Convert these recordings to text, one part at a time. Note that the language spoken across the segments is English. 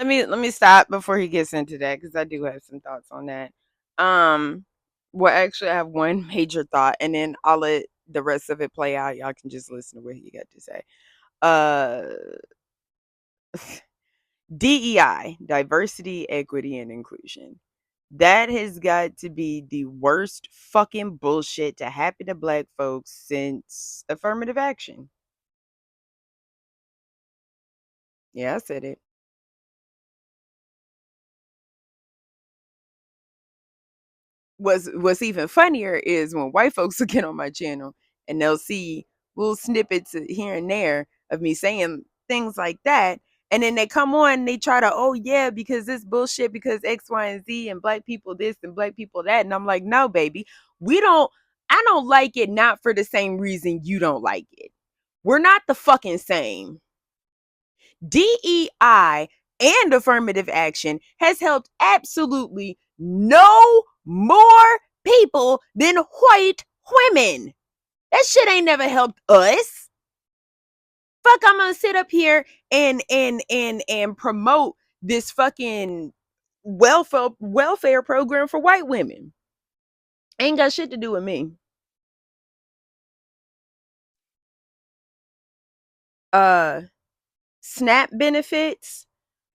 let me stop before he gets into that because I do have some thoughts on that. Um, well, actually, I have one major thought, and then I'll let the rest of it play out. Y'all can just listen to what he got to say. Uh, DEI, diversity, equity, and inclusion. That has got to be the worst fucking bullshit to happen to black folks since affirmative action. Yeah, I said it. What's even funnier is when white folks will get on my channel and they'll see little snippets here and there of me saying things like that. And then they come on and they try to, oh yeah, because this bullshit, because X, Y, and Z and black people this and black people that. And I'm like, no, baby, I don't like it not for the same reason you don't like it. We're not the fucking same. DEI and affirmative action has helped absolutely no more people than white women. That shit ain't never helped us. Fuck, I'm gonna sit up here and promote this fucking welfare program for white women. Ain't got shit to do with me. Uh SNAP benefits,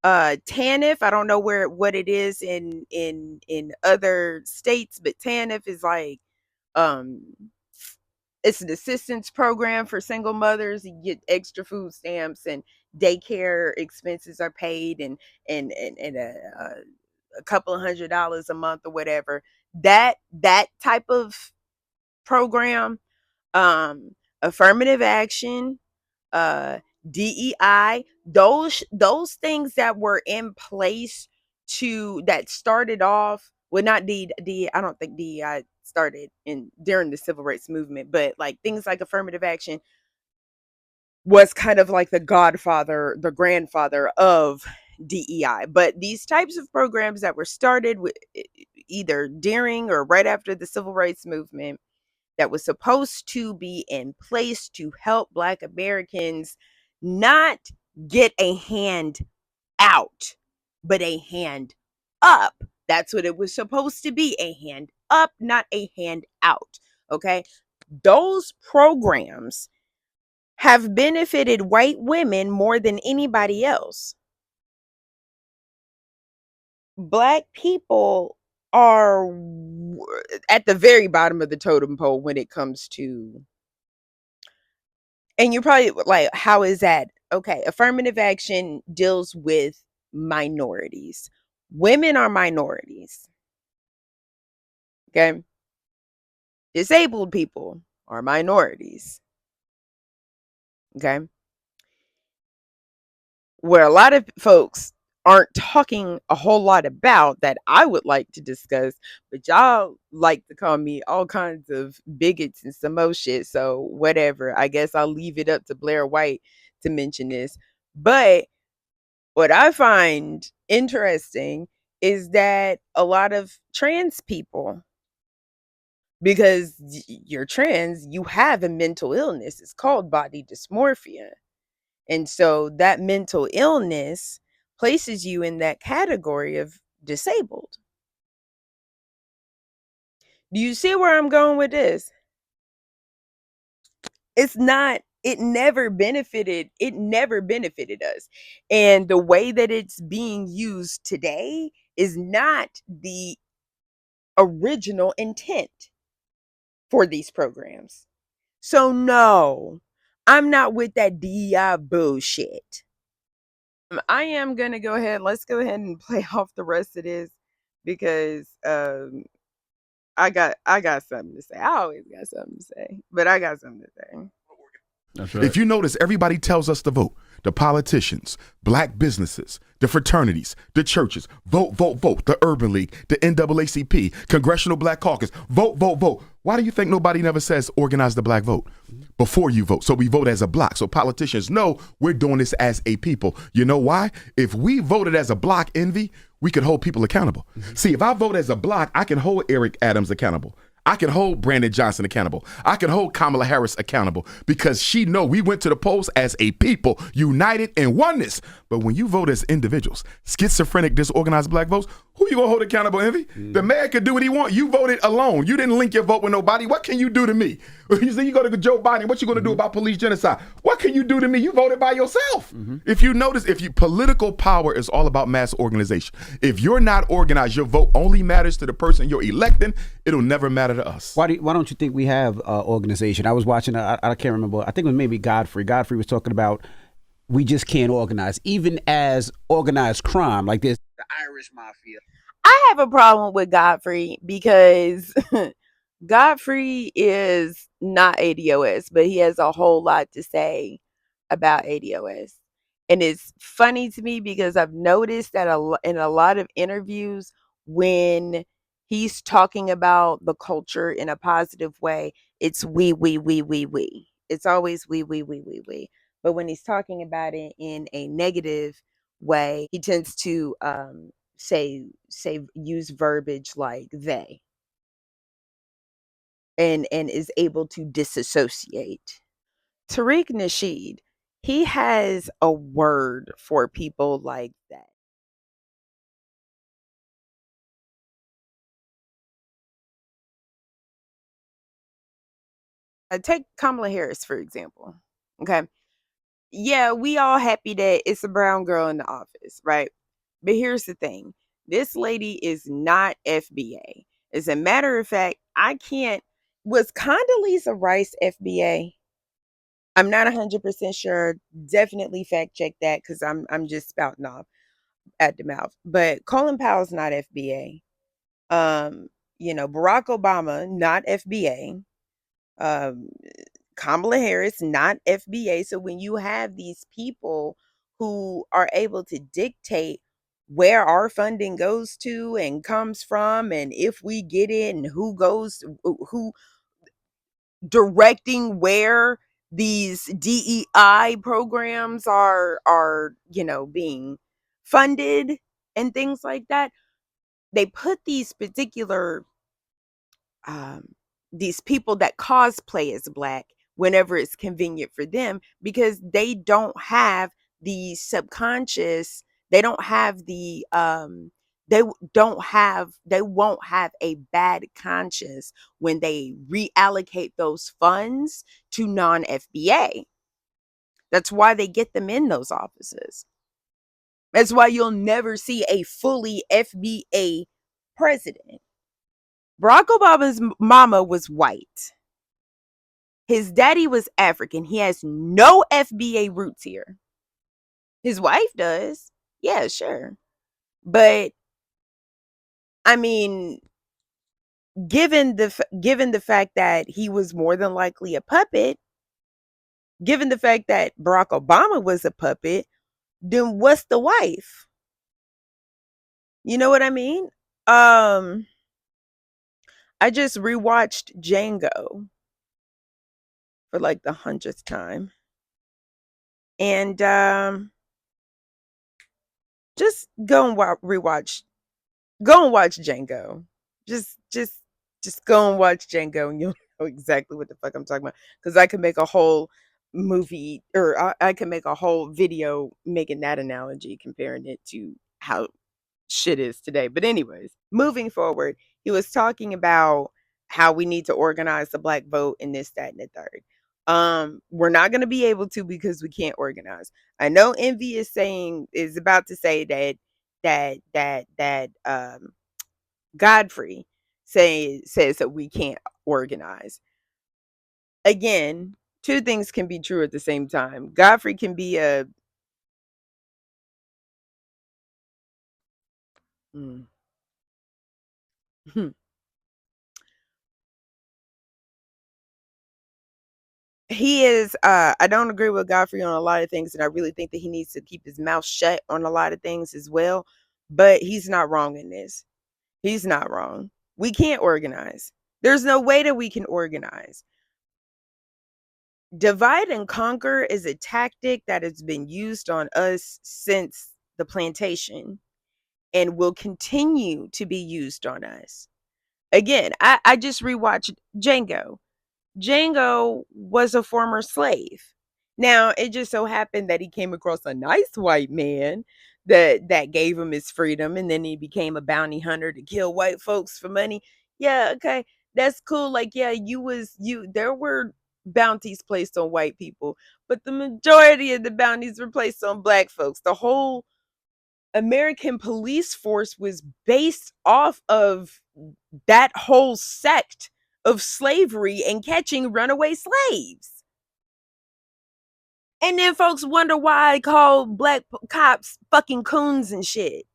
TANF, I don't know what it is in other states, but TANF is like um it's an assistance program for single mothers. You get extra food stamps and daycare expenses are paid and a couple of $100 a month or whatever. That type of program, um affirmative action, uh DEI, those things that were in place to that started off, well, not D I don't think DEI started in during the civil rights movement, but like things like affirmative action was kind of like the godfather, the grandfather of DEI. But these types of programs that were started with either during or right after the civil rights movement that was supposed to be in place to help Black Americans not get a hand out, but a hand up. That's what it was supposed to be, a hand up, not a hand out. Okay. Those programs have benefited white women more than anybody else. Black people are at the very bottom of the totem pole when it comes to, and you're probably like, how is that? Okay, affirmative action deals with minorities. Women are minorities. Okay. Disabled people are minorities. Okay. Where a lot of folks aren't talking a whole lot about that I would like to discuss, but y'all like to call me all kinds of bigots and some more shit. So whatever. I guess I'll leave it up to Blair White to mention this. But what I find interesting is that a lot of trans people, because you're trans, you have a mental illness. It's called body dysmorphia. And so that mental illness places you in that category of disabled. Do you see where I'm going with this? It's not, it never benefited us. And the way that it's being used today is not the original intent for these programs. So no, I'm not with that DEI bullshit. I am gonna go ahead. Let's go ahead and play off the rest of this because I got something to say. I always got something to say, but I got something to say. That's right. If you notice, everybody tells us to vote. The politicians, black businesses, the fraternities, the churches, vote, vote, vote. The Urban League, the NAACP, Congressional Black Caucus, vote, vote, vote. Why do you think nobody never says organize the black vote before you vote? So we vote as a block. So politicians know we're doing this as a people. You know why? If we voted as a block, Envy, we could hold people accountable. See, if I vote as a block, I can hold Eric Adams accountable. I can hold Brandon Johnson accountable. I can hold Kamala Harris accountable because she know we went to the polls as a people, united in oneness. But when you vote as individuals, schizophrenic, disorganized black votes, who you gonna hold accountable, Envy? The man could do what he want. You voted alone. You didn't link your vote with nobody. What can you do to me? You say you go to Joe Biden. What you gonna do about police genocide? What can you do to me? You voted by yourself. If you notice, political power is all about mass organization. If you're not organized, your vote only matters to the person you're electing. It'll never matter to us. Why don't you think we have organization? I was watching, I can't remember, I think it was maybe Godfrey. Godfrey was talking about we just can't organize, even as organized crime, like this. The Irish Mafia. I have a problem with Godfrey because Godfrey is not ADOS, but he has a whole lot to say about ADOS. And it's funny to me because I've noticed that in a lot of interviews, when he's talking about the culture in a positive way, it's we. It's always we. But when he's talking about it in a negative way, he tends to say use verbiage like they, and is able to disassociate. Tariq Nasheed, he has a word for people like that. Take Kamala Harris, for example. Okay. Yeah, we all happy that it's a brown girl in the office, right? But here's the thing. This lady is not FBA. As a matter of fact, was Condoleezza Rice FBA? I'm not 100% sure. Definitely fact check that because I'm just spouting off at the mouth. But Colin Powell's not FBA. Barack Obama, not FBA. Um, Kamala Harris, not FBA. So when you have these people who are able to dictate where our funding goes to and comes from, and if we get it, and who directing where these DEI programs are being funded and things like that, they put um, these people that cosplay as black whenever it's convenient for them, because they don't have the subconscious, they don't have the they won't have a bad conscience when they reallocate those funds to non-FBA. That's why they get them in those offices. That's why you'll never see a fully FBA president. Barack Obama's mama was white. His daddy was African. He has no FBA roots here. His wife does. Yeah, sure. But I mean, given the fact that he was more than likely a puppet, given the fact that Barack Obama was a puppet, then what's the wife? You know what I mean? I just rewatched Django for like the 100th time. And just go and rewatch. Go and watch Django. Just go and watch Django, and you'll know exactly what the fuck I'm talking about. Because I could make a whole movie, or I can make a whole video making that analogy, comparing it to how shit is today. But anyways, moving forward, he was talking about how we need to organize the black vote and this, that, and the third. We're not going to be able to because we can't organize. I know Envy is about to say that Godfrey says that we can't organize. Again, two things can be true at the same time. Godfrey can be a mm, he is I don't agree with Godfrey on a lot of things, and I really think that he needs to keep his mouth shut on a lot of things as well, but he's not wrong in this. He's not wrong. We can't organize. There's no way that we can organize. Divide and conquer is a tactic that has been used on us since the plantation and will continue to be used on us. Again, I just rewatched Django. Django was a former slave. Now, it just so happened that he came across a nice white man that gave him his freedom, and then he became a bounty hunter to kill white folks for money. Yeah, okay. That's cool. Like, yeah, you there were bounties placed on white people, but the majority of the bounties were placed on black folks. The whole American police force was based off of that whole sect of slavery and catching runaway slaves. And then folks wonder why I call black cops fucking coons and shit.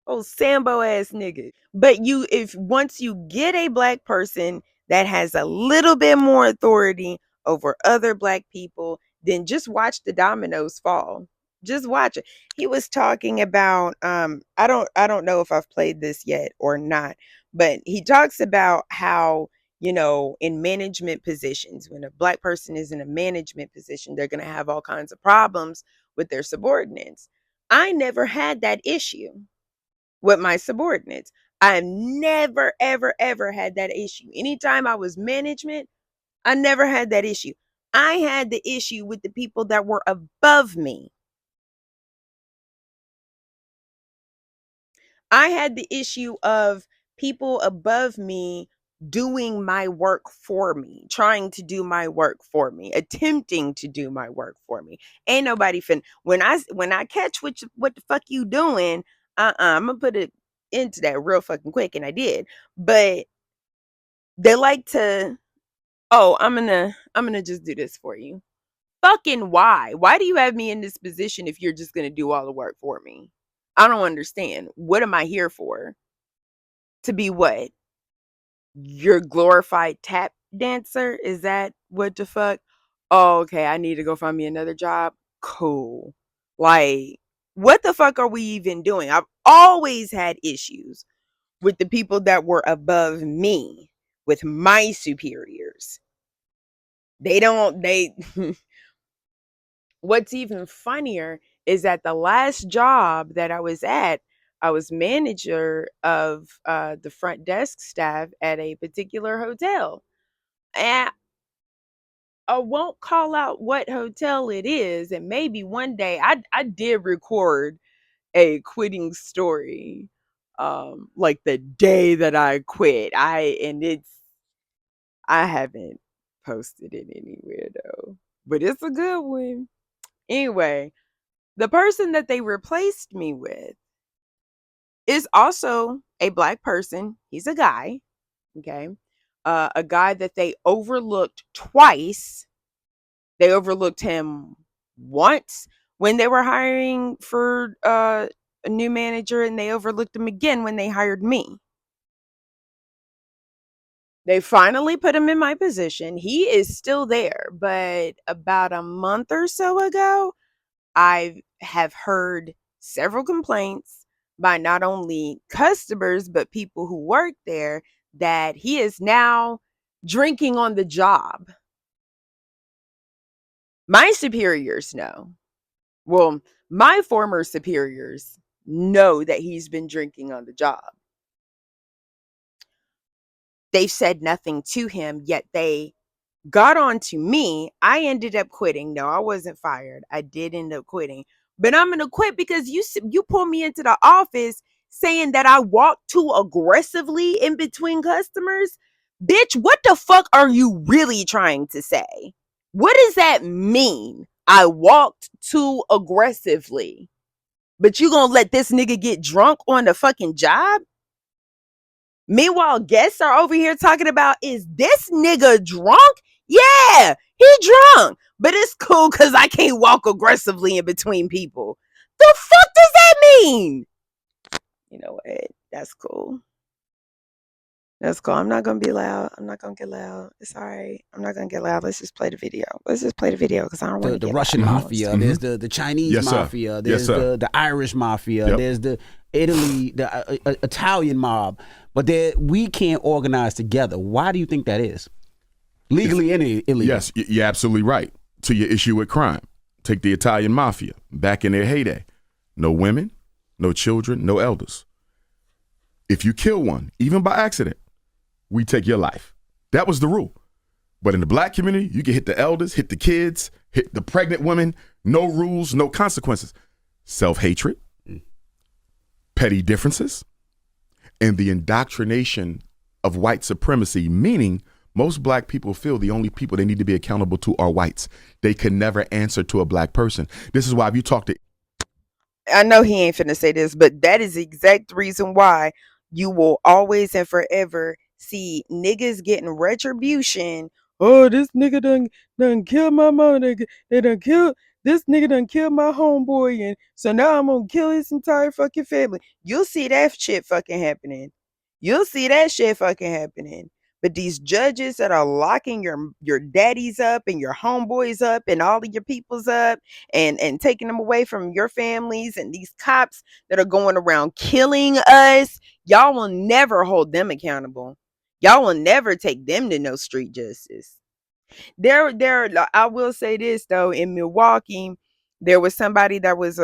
Oh, Sambo ass nigga. But if once you get a black person that has a little bit more authority over other black people, then just watch the dominoes fall. Just watch it. He was talking about I don't know if I've played this yet or not, but he talks about how, in management positions, when a black person is in a management position, they're going to have all kinds of problems with their subordinates. I never had that issue with my subordinates. I've never, ever, ever had that issue. Anytime I was management, I never had that issue. I had the issue with the people that were above me. I had the issue of people above me doing my work for me, trying to do my work for me, attempting to do my work for me. Ain't nobody when I catch what the fuck you doing, I'm gonna put it into that real fucking quick, and I did. But they like to, oh, I'm gonna just do this for you. Fucking why? Why do you have me in this position if you're just gonna do all the work for me? I don't understand. What am I here for? To be what? Your glorified tap dancer? Is that what the fuck? Oh, okay. I need to go find me another job. Cool. Like, what the fuck are we even doing? I've always had issues with the people that were above me, with my superiors. They What's even funnier is that the last job that I was at, I was manager of the front desk staff at a particular hotel. And I won't call out what hotel it is. And maybe one day I did record a quitting story. Like the day that I quit. I haven't posted it anywhere though. But it's a good one. Anyway, the person that they replaced me with is also a black person. He's a guy, okay? A guy that they overlooked twice. They overlooked him once when they were hiring for a new manager, and they overlooked him again when they hired me. They finally put him in my position. He is still there, but about a month or so ago, I have heard several complaints by not only customers, but people who work there that he is now drinking on the job. My superiors know. Well, my former superiors know that he's been drinking on the job. They've said nothing to him, yet they got on to me. I ended up quitting. No, I wasn't fired. I did end up quitting. But I'm going to quit because you pulled me into the office saying that I walked too aggressively in between customers. Bitch, what the fuck are you really trying to say? What does that mean? I walked too aggressively. But you going to let this nigga get drunk on the fucking job? Meanwhile, guests are over here talking about, is this nigga drunk? Yeah, he drunk. But it's cool because I can't walk aggressively in between people. The fuck does that mean? You know what? That's cool. That's cool. I'm not going to be loud. I'm not going to get loud. It's all right. I'm not going to get loud. Let's just play the video. Let's just play the video because I don't want to get the Russian loud. mafia. There's the Chinese Yes, sir. mafia. There's Yes, sir. the Irish mafia. Yep. There's the Italy, the Italian mob. But we can't organize together. Why do you think that is? Legally and illegally. Yes, you're absolutely right. To your issue with crime, take the Italian mafia back in their heyday. No women, no children, no elders. If you kill one, even by accident, we take your life. That was the rule. But in the black community, you can hit the elders, hit the kids, hit the pregnant women, no rules, no consequences. Self-hatred, petty differences, and the indoctrination of white supremacy, meaning most black people feel the only people they need to be accountable to are whites. They can never answer to a black person. This is why if you talk to... I know he ain't finna say this, but that is the exact reason why you will always and forever see niggas getting retribution. Oh, this nigga done killed my mama. They done killed this nigga done killed my homeboy, and so now I'm gonna kill his entire fucking family. You'll see that shit fucking happening. You'll see that shit fucking happening. But these judges that are locking your daddies up and your homeboys up and all of your peoples up and taking them away from your families, and these cops that are going around killing us, y'all will never hold them accountable. Y'all will never take them to no street justice. I will say this though, in Milwaukee, there was somebody that was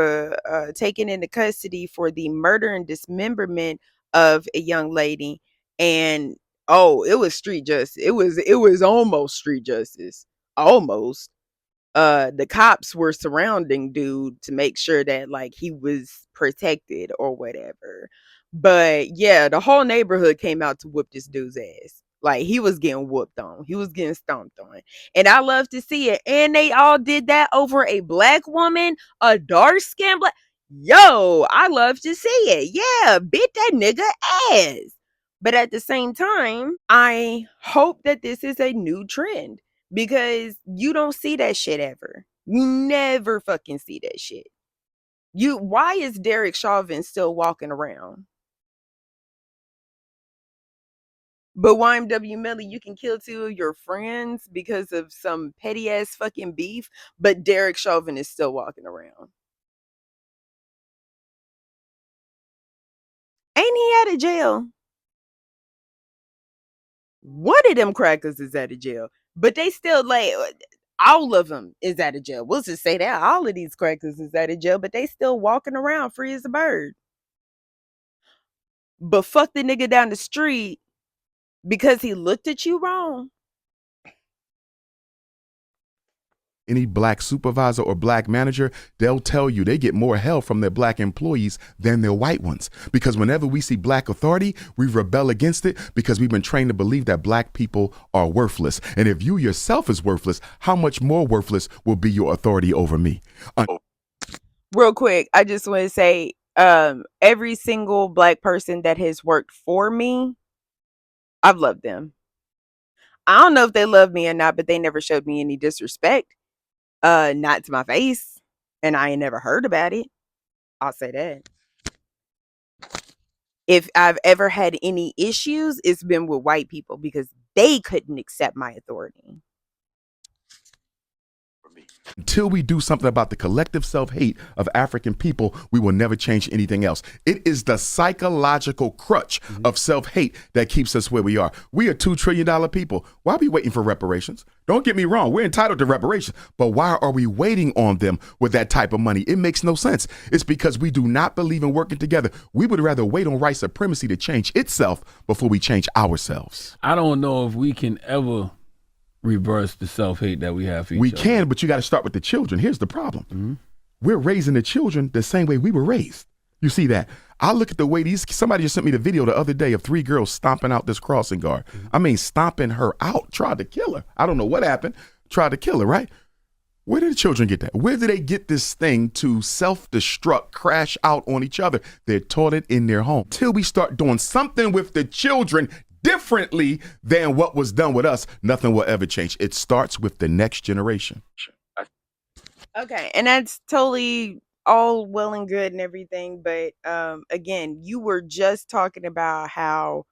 taken into custody for the murder and dismemberment of a young lady, and oh, it was street justice. It was almost street justice, almost. The cops were surrounding dude to make sure that like he was protected or whatever. But yeah, the whole neighborhood came out to whoop this dude's ass. Like he was getting whooped on. He was getting stomped on. And I love to see it. And they all did that over a black woman, a dark skinned black. Yo, I love to see it. Yeah, beat that nigga ass. But at the same time, I hope that this is a new trend, because you don't see that shit ever. You never fucking see that shit. Why is Derek Chauvin still walking around? But YMW Melly, you can kill two of your friends because of some petty ass fucking beef, but Derek Chauvin is still walking around. Ain't he out of jail? One of them crackers is out of jail, but they still like all of them is out of jail. We'll just say that all of these crackers is out of jail, but they still walking around free as a bird. But fuck the nigga down the street because he looked at you wrong. Any black supervisor or black manager, they'll tell you they get more hell from their black employees than their white ones. Because whenever we see black authority, we rebel against it because we've been trained to believe that black people are worthless. And if you yourself is worthless, how much more worthless will be your authority over me? Real quick, I just want to say, every single black person that has worked for me, I've loved them. I don't know if they love me or not, but they never showed me any disrespect. Not to my face, and I ain't never heard about it. I'll say that. If I've ever had any issues, it's been with white people because they couldn't accept my authority. Until we do something about the collective self-hate of African people, we will never change anything else. It is the psychological crutch of self-hate that keeps us where we are. We are $2 trillion people. Why are we waiting for reparations? Don't get me wrong. We're entitled to reparations. But why are we waiting on them with that type of money? It makes no sense. It's because we do not believe in working together. We would rather wait on white supremacy to change itself before we change ourselves. I don't know if we can ever reverse the self-hate that we have for each other. We can, but you got to start with the children. Here's the problem. We're raising the children the same way we were raised. You see that? I look at the way somebody just sent me the video the other day of 3 girls stomping out this crossing guard. I mean, stomping her out, tried to kill her. I don't know what happened. Tried to kill her, right? Where did the children get that? Where did they get this thing to self-destruct, crash out on each other? They're taught it in their home. Till we start doing something with the children differently than what was done with us, nothing will ever change. It starts with the next generation. Okay, and that's totally all well and good and everything, but again, you were just talking about how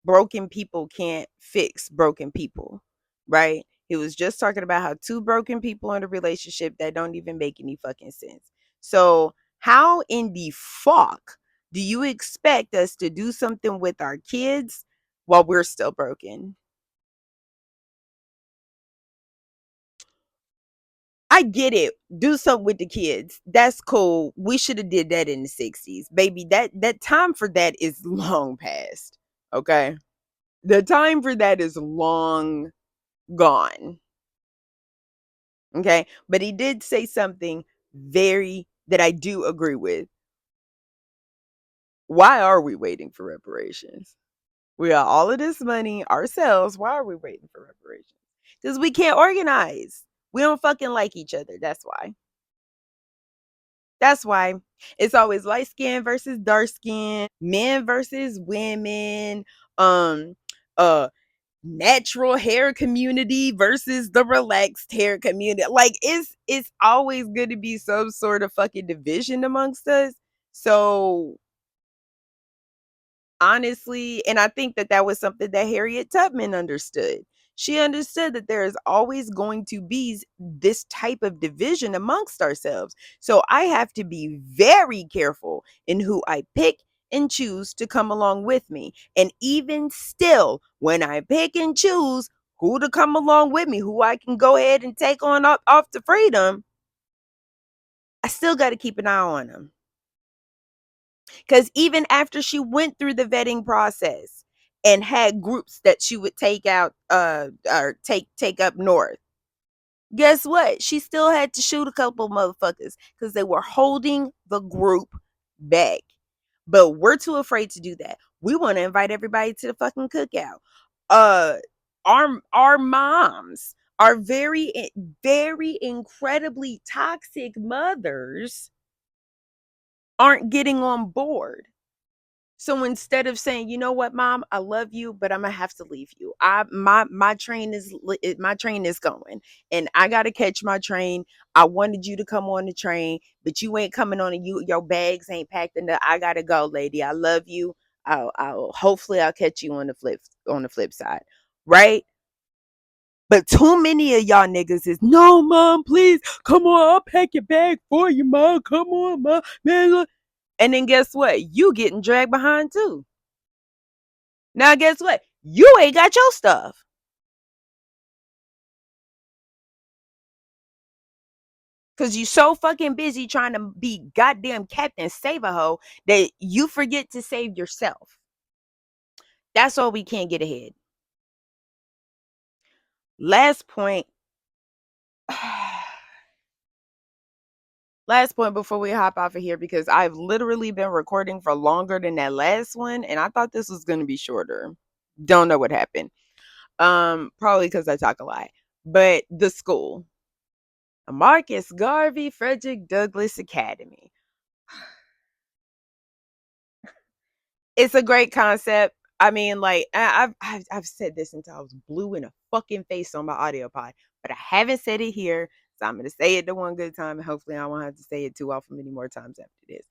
broken people can't fix broken people, right? He was just talking about how 2 broken people in a relationship that don't even make any fucking sense. So how in the fuck do you expect us to do something with our kids while we're still broken? I get it. Do something with the kids. That's cool. We should have did that in the 60s. Baby, that time for that is long past. Okay? The time for that is long gone. Okay. But he did say something that I do agree with. Why are we waiting for reparations? We got all of this money ourselves. Why are we waiting for reparations? Because we can't organize. We don't fucking like each other. That's why. That's why. It's always light skin versus dark skin, men versus women, um, natural hair community versus the relaxed hair community. Like it's always going to be some sort of fucking division amongst us. So honestly, and I think that that was something that Harriet Tubman understood. She understood that there is always going to be this type of division amongst ourselves. So I have to be very careful in who I pick and choose to come along with me. And even still, when I pick and choose who to come along with me, who I can go ahead and take on off to freedom, I still got to keep an eye on them. Because even after she went through the vetting process and had groups that she would take out or take up north, guess what? She still had to shoot a couple motherfuckers because they were holding the group back. But we're too afraid to do that. We want to invite everybody to the fucking cookout. Uh our moms, our very incredibly toxic mothers aren't getting on board. So instead of saying, you know what, mom, I love you, but I'm gonna have to leave you. My train is going, and I gotta catch my train. I wanted you to come on the train, but you ain't coming on, and your bags ain't packed enough. I gotta go, lady. I love you. I'll hopefully I'll catch you on the flip side, right? But too many of y'all niggas is no, mom, please come on. I'll pack your bag for you, mom. Come on, mom, man. And then guess what? You getting dragged behind too. Now guess what? You ain't got your stuff. Cause you so fucking busy trying to be goddamn Captain Save-A-Ho that you forget to save yourself. That's why we can't get ahead. Last point. Last point before we hop off of here, because I've literally been recording for longer than that last one, and I thought this was gonna be shorter. Don't know what happened. Probably because I talk a lot. But the school. Marcus Garvey Frederick Douglass Academy. It's a great concept. I mean, like I've said this until I was blue in the fucking face on my audio pod, but I haven't said it here. So I'm gonna say it the one good time, and hopefully I won't have to say it too often many more times after this.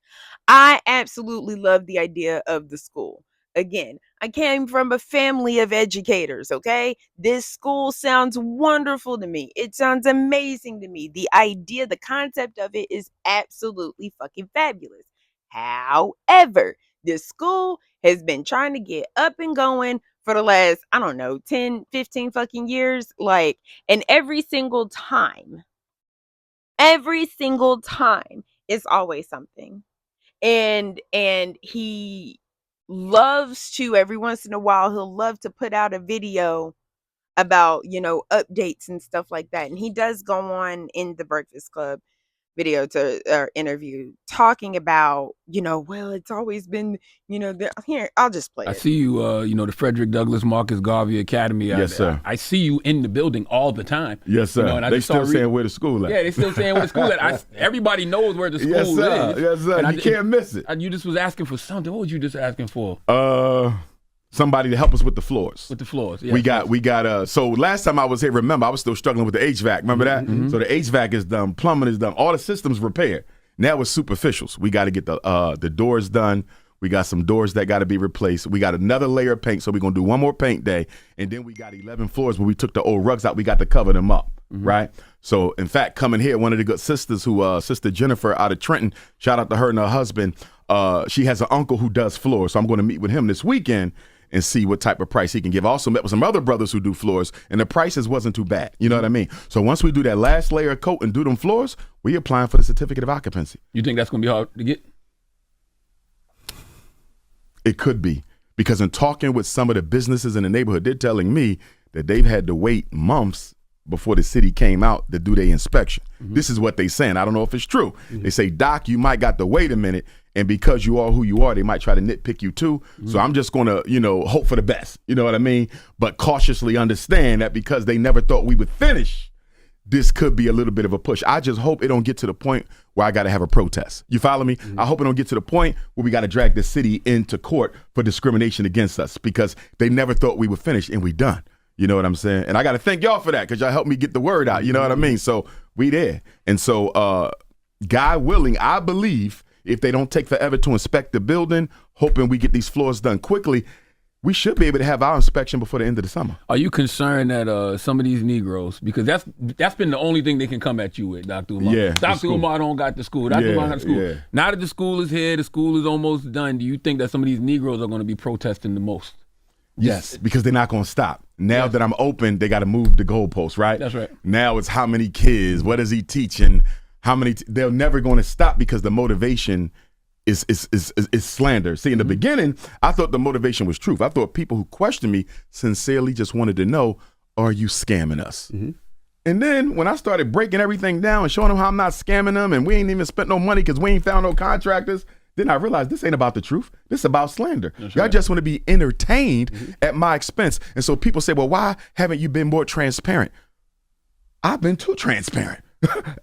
I absolutely love the idea of the school. Again, I came from a family of educators, okay? This school sounds wonderful to me. It sounds amazing to me. The idea, the concept of it is absolutely fucking fabulous. However, this school has been trying to get up and going for the last, I don't know, 10, 15 fucking years. Like, and every single time, it's always something. And he loves to, every once in a while, he'll love to put out a video about, updates and stuff like that. And he does go on in the Breakfast Club video or interview talking about, well, it's always been, here, I'll just play I it. see you, the Frederick Douglass Marcus Garvey Academy. Yes, sir. I see you in the building all the time. Yes, sir. And they still saying where the school at. Yeah, they still saying where the school at. Everybody knows where the school yes, sir. is. Yes, sir. And you can't miss it. You just was asking for something. What was you just asking for? Somebody to help us with the floors. With the floors, yeah. We got. So last time I was here, remember, I was still struggling with the HVAC. Remember that? Mm-hmm. So the HVAC is done, plumbing is done, all the systems repaired. Now it's superficials. We got to get the doors done. We got some doors that got to be replaced. We got another layer of paint, so we're going to do one more paint day. And then we got 11 floors where we took the old rugs out. We got to cover them up, right? So, in fact, coming here, one of the good sisters Sister Jennifer out of Trenton, shout out to her and her husband. She has an uncle who does floors, so I'm going to meet with him this weekend and see what type of price he can give. I also met with some other brothers who do floors, and the prices wasn't too bad. You know what I mean? So once we do that last layer of coat and do them floors, we applying for the certificate of occupancy. You think that's going to be hard to get? It could be, Because in talking with some of the businesses in the neighborhood, they're telling me that they've had to wait months before the city came out to do their inspection. This is what they saying. I don't know if it's true. They say, Doc, you might got to wait a minute, and because you are who you are, they might try to nitpick you too. So I'm just going to, hope for the best. You know what I mean? But cautiously understand that because they never thought we would finish, this could be a little bit of a push. I just hope it don't get to the point where I got to have a protest. You follow me? I hope it don't get to the point where we got to drag the city into court for discrimination against us because they never thought we would finish, and we done. You know what I'm saying? And I got to thank y'all for that because y'all helped me get the word out. You know what I mean? So we there. And so God willing, I believe if they don't take forever to inspect the building, hoping we get these floors done quickly, we should be able to have our inspection before the end of the summer. Are you concerned that some of these Negroes, because that's been the only thing they can come at you with, Dr. Umar. Yeah, Dr. Umar don't got the school. Dr. Umar got the school. Yeah. Now that the school is here, the school is almost done, do you think that some of these Negroes are going to be protesting the most? Yes, because they're not going to stop. Now that I'm open, they got to move the goalposts, right? That's right. Now it's how many kids, what is he teaching, how many, they're never going to stop because the motivation is slander. See, in the beginning, I thought the motivation was truth. I thought people who questioned me sincerely just wanted to know, are you scamming us? And then when I started breaking everything down and showing them how I'm not scamming them and we ain't even spent no money because we ain't found no contractors, then I realized this ain't about the truth. This is about slander. Y'all just want to be entertained at my expense. And so people say, well, why haven't you been more transparent? I've been too transparent.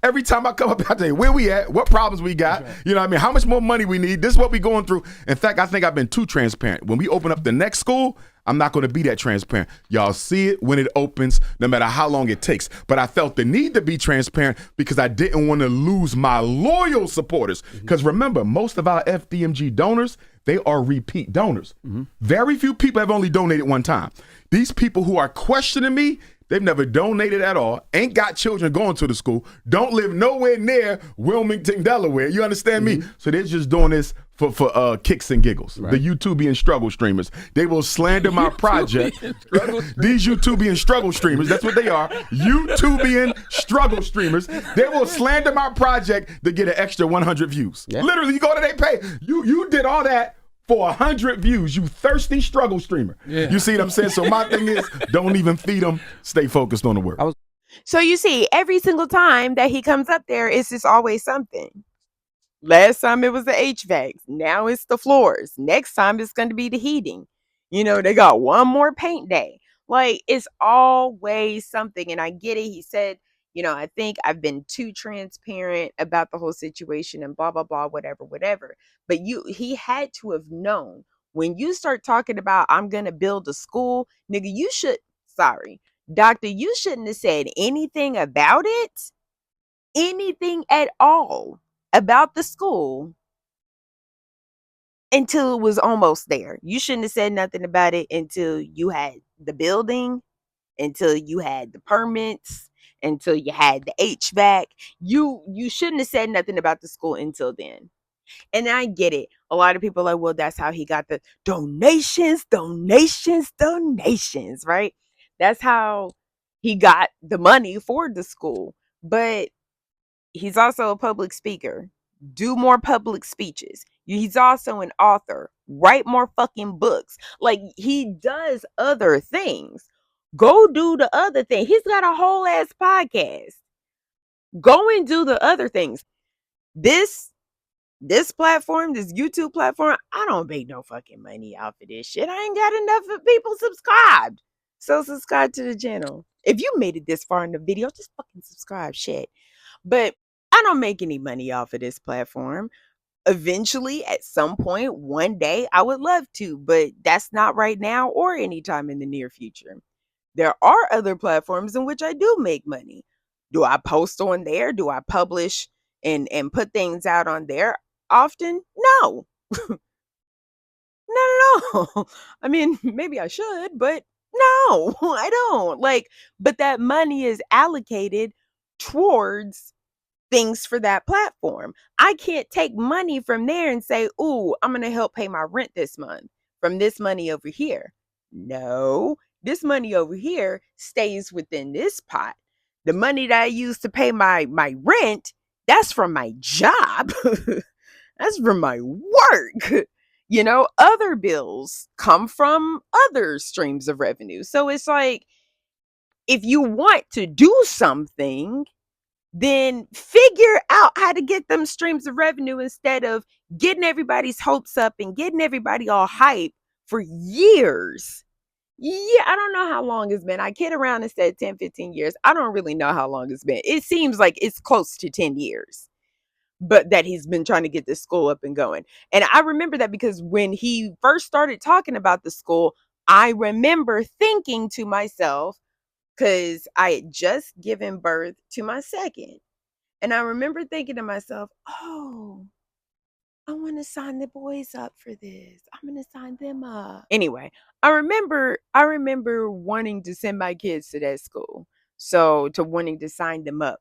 Every time I come up, I tell you where we at, what problems we got, you know what I mean, how much more money we need, this is what we going through. In fact, I think I've been too transparent. When we open up the next school, I'm not going to be that transparent. Y'all see it when it opens, no matter how long it takes. But I felt the need to be transparent because I didn't want to lose my loyal supporters. Because remember, most of our FDMG donors, they are repeat donors. Very few people have only donated one time. These people who are questioning me, they've never donated at all, ain't got children going to the school, don't live nowhere near Wilmington, Delaware. You understand me? So they're just doing this for kicks and giggles. Right. The YouTubian struggle streamers. They will slander my project. These YouTubian struggle streamers, that's what they are. YouTubian struggle streamers. They will slander my project to get an extra 100 views. Yeah. Literally, you go to their page. You did all that for 100 views, you thirsty struggle streamer. Yeah. You see what I'm saying? So my thing is, don't even feed them. Stay focused on the work. So you see, every single time that he comes up there, it's just always something. Last time it was the HVAC. Now it's the floors. Next time it's going to be the heating. They got one more paint day. Like, it's always something. And I get it. He said, I think I've been too transparent about the whole situation and blah, blah, blah, whatever. But he had to have known when you start talking about, I'm going to build a school, nigga, doctor, you shouldn't have said anything about it, anything at all about the school until it was almost there. You shouldn't have said nothing about it until you had the building, until you had the permits, until you had the HVAC. You shouldn't have said nothing about the school until then. And I get it. A lot of people are like, well, that's how he got the donations, right? That's how he got the money for the school. But he's also a public speaker. Do more public speeches. He's also an author. Write more fucking books. Like, he does other things. Go do the other thing. He's got a whole ass podcast. Go and do the other things. This platform, this YouTube platform, I don't make no fucking money off of this shit. I ain't got enough of people subscribed. So subscribe to the channel. If you made it this far in the video, just fucking subscribe, shit. But I don't make any money off of this platform. Eventually, at some point, one day, I would love to, but that's not right now or anytime in the near future. There are other platforms in which I do make money. Do I post on there? Do I publish and put things out on there often? No. No. I mean, maybe I should, but no, I don't. But that money is allocated towards things for that platform. I can't take money from there and say, ooh, I'm going to help pay my rent this month from this money over here. No, this money over here stays within this pot. The money that I use to pay my rent, that's from my job. That's from my work. other bills come from other streams of revenue. So it's like, if you want to do something, then figure out how to get them streams of revenue instead of getting everybody's hopes up and getting everybody all hype for years. Yeah, I don't know how long it's been. I kid around and said 10, 15 years. I don't really know how long it's been. It seems like it's close to 10 years, but that he's been trying to get this school up and going. And I remember that because when he first started talking about the school, I remember thinking to myself, because I had just given birth to my second. And I remember thinking to myself, oh, I want to sign the boys up for this. I'm going to sign them up. Anyway, I remember wanting to send my kids to that school. So to wanting to sign them up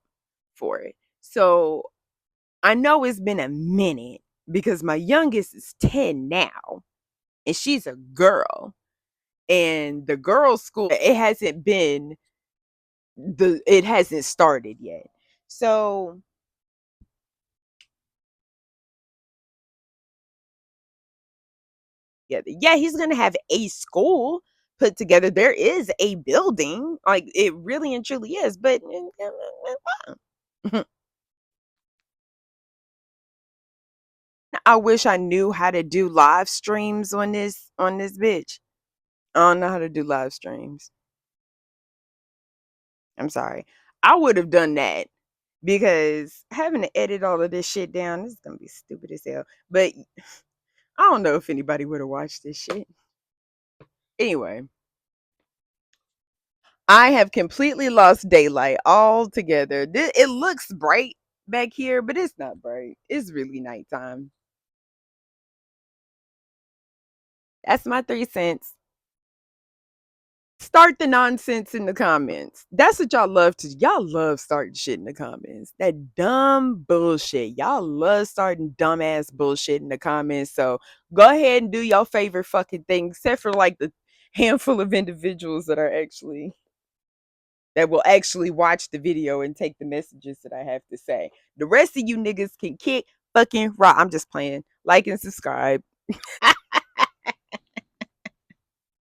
for it. So I know it's been a minute because my youngest is 10 now and she's a girl. And the girls' school, it hasn't started yet. So yeah, he's gonna have a school put together. There is a building, like it really and truly is. But I wish I knew how to do live streams on this bitch. I don't know how to do live streams. I'm sorry. I would have done that because having to edit all of this shit down, this is gonna be stupid as hell. But I don't know if anybody would have watched this shit. Anyway, I have completely lost daylight altogether. It looks bright back here, but it's not bright. It's really nighttime. That's my 3 cents. Start the nonsense in the comments. That's what y'all love starting shit in the comments. That dumb bullshit. Y'all love starting dumbass bullshit in the comments. So go ahead and do your favorite fucking thing, except for like the handful of individuals that will actually watch the video and take the messages that I have to say. The rest of you niggas can kick fucking rock. I'm just playing. Like and subscribe.